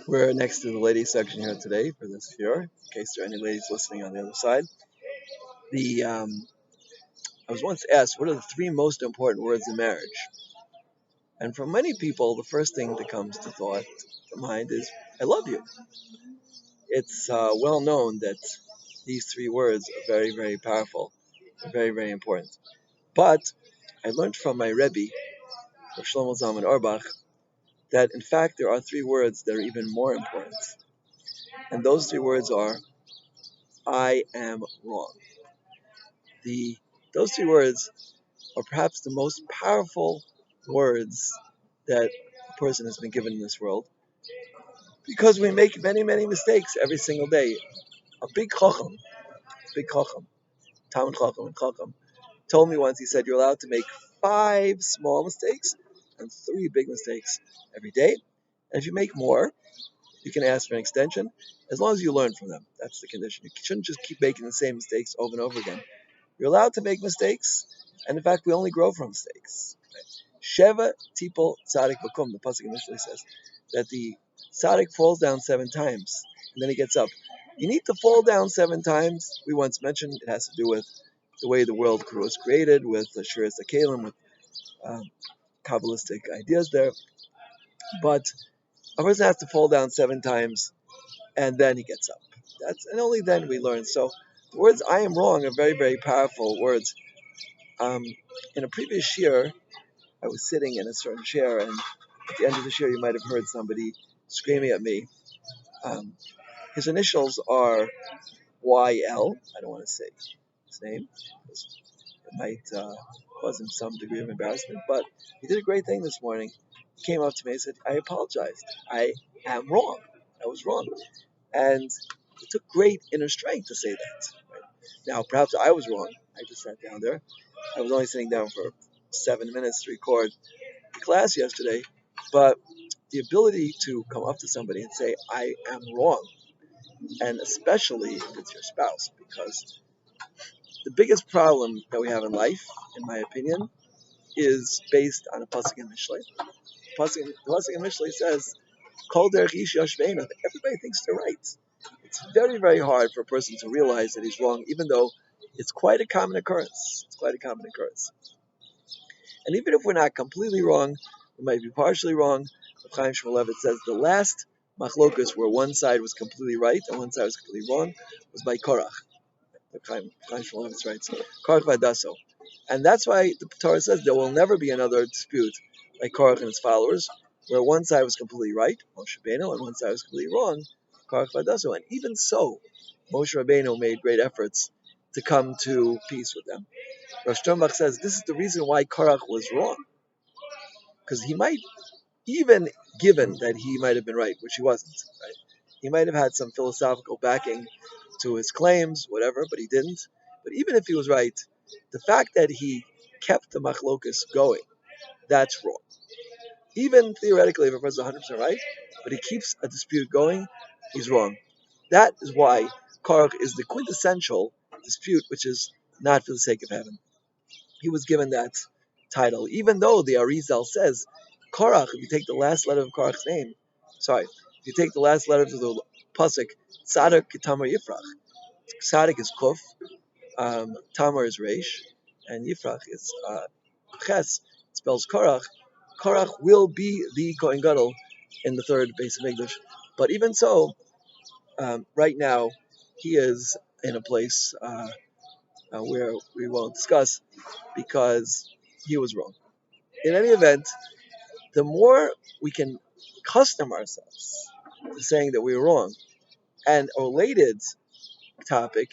We're next to the ladies section here today for this year, in case there are any ladies listening on the other side. The I was once asked, what are the three most important words in marriage? And for many people, the first thing that comes to mind is, I love you. It's well known that these three words are very, very powerful, very, very important. But I learned from my Rebbe, Rav Shlomo Zalman Auerbach, that in fact there are three words that are even more important. And those three words are, I am wrong. The Those three words are perhaps the most powerful words that a person has been given in this world because we make many, many mistakes every single day. A big chacham, Talmud Chacham and Chacham, told me once, he said, you're allowed to make 5 small mistakes and 3 big mistakes every day. And if you make more, you can ask for an extension as long as you learn from them. That's the condition. You shouldn't just keep making the same mistakes over and over again. You're allowed to make mistakes, and in fact, we only grow from mistakes. Sheva tipol tzadik bakum. The pasuk initially says that the tzadik falls down 7 times, and then he gets up. You need to fall down 7 times. We once mentioned it has to do with the way the world was created, with the Shiras HaKelim, with um, Kabbalistic ideas there. But a person has to fall down 7 times, and then he gets up. And only then we learn. So the words "I am wrong" are very, very powerful words. Um, in a previous year, I was sitting in a certain chair, and at the end of the chair, you might have heard somebody screaming at me. Um, his initials are YL. I don't want to say his name. It might cause him some degree of embarrassment, but he did a great thing this morning. He came up to me and said, I apologized. I am wrong. I was wrong. And it took great inner strength to say that. Right? Now, perhaps I was wrong. I just sat down there. I was only sitting down for 7 minutes to record the class yesterday, but the ability to come up to somebody and say, I am wrong, and especially if it's your spouse, because the biggest problem that we have in life, in my opinion, is based on a pasuk in Mishlei. The pasuk in Mishlei says, "Kol derech ish yashveinu." Everybody thinks they're right. It's very, very hard for a person to realize that he's wrong, even though it's quite a common occurrence. It's quite a common occurrence. And even if we're not completely wrong, we might be partially wrong. Chaim Shmulevitz says the last machlokus where one side was completely right and one side was completely wrong was by Korach. Chaim Shmulevitz writes, Korach Vadaso. And that's why the Torah says there will never be another dispute like Korach and his followers, where one side was completely right, Moshe Rabbeinu, and one side was completely wrong, Korach Vadaso. And even so, Moshe Rabbeinu made great efforts to come to peace with them. Rosh Sternbach says this is the reason why Korach was wrong, because he might, even given that he might have been right, which he wasn't, right? He might have had some philosophical backing to his claims, whatever, but he didn't. But even if he was right, the fact that he kept the machlokus going, that's wrong. Even theoretically, if a person is 100% right, but he keeps a dispute going, he's wrong. That is why Korach is the quintessential dispute, which is not for the sake of heaven. He was given that title, even though the Arizal says Korach, if you take the last letter of Korach's name, if you take the last letter of the pasuk, Tzadok Tamar Yifrach. Tzadok is Kuf, Tamar is Reish, and Yifrach is Ches. It spells Korach. Korach will be the Kohen Gadol in the third base of English. But even so, right now, he is in a place where we won't discuss because he was wrong. In any event, the more we can custom ourselves to saying that we were wrong, and a related topic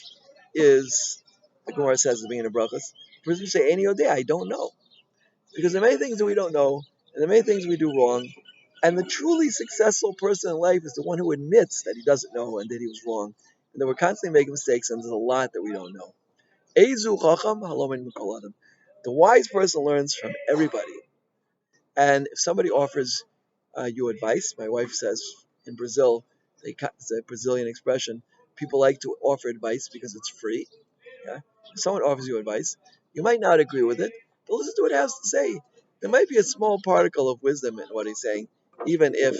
is, the Gemara says at the beginning of Brachas, the person will say, Any day, I don't know. Because there are many things that we don't know, and there are many things we do wrong, and the truly successful person in life is the one who admits that he doesn't know and that he was wrong, and that we're constantly making mistakes, and there's a lot that we don't know. Ezu chacham halomin mikol adam. The wise person learns from everybody. And if somebody offers you advice, my wife says in Brazil, it's a Brazilian expression, people like to offer advice because it's free. Yeah? If someone offers you advice, you might not agree with it, but listen to what he has to say. There might be a small particle of wisdom in what he's saying. even if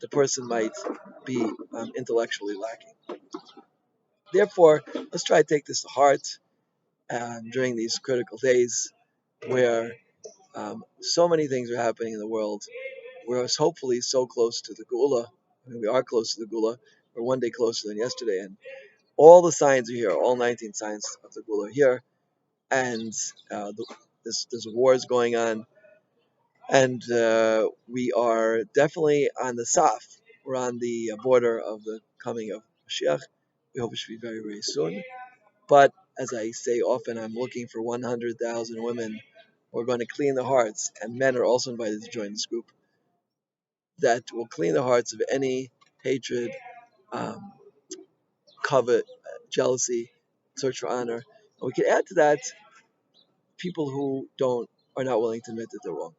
the person might be intellectually lacking. Therefore, let's try to take this to heart during these critical days where so many things are happening in the world. We're hopefully so close to the Gula. I mean, we are close to the Gula. We're one day closer than yesterday, and all the signs are here. All 19 signs of the Gula are here, and there's wars going on, and we are definitely on the Saf. We're on the border of the coming of Mashiach. We hope it should be very, very soon. But as I say often, I'm looking for 100,000 women who are going to clean the hearts, and men are also invited to join this group, that will clean the hearts of any hatred, um, covet, jealousy, search for honor. And we can add to that people who don't are not willing to admit that they're wrong.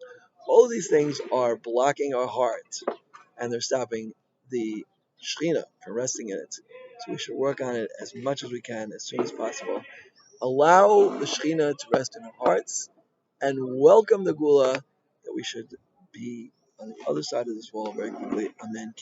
All of these things are blocking our heart, and they're stopping the Shekhinah from resting in it. So we should work on it as much as we can, as soon as possible. Allow the Shekhinah to rest in our hearts, and welcome the Gula that we should be on the other side of this wall very quickly. Amen.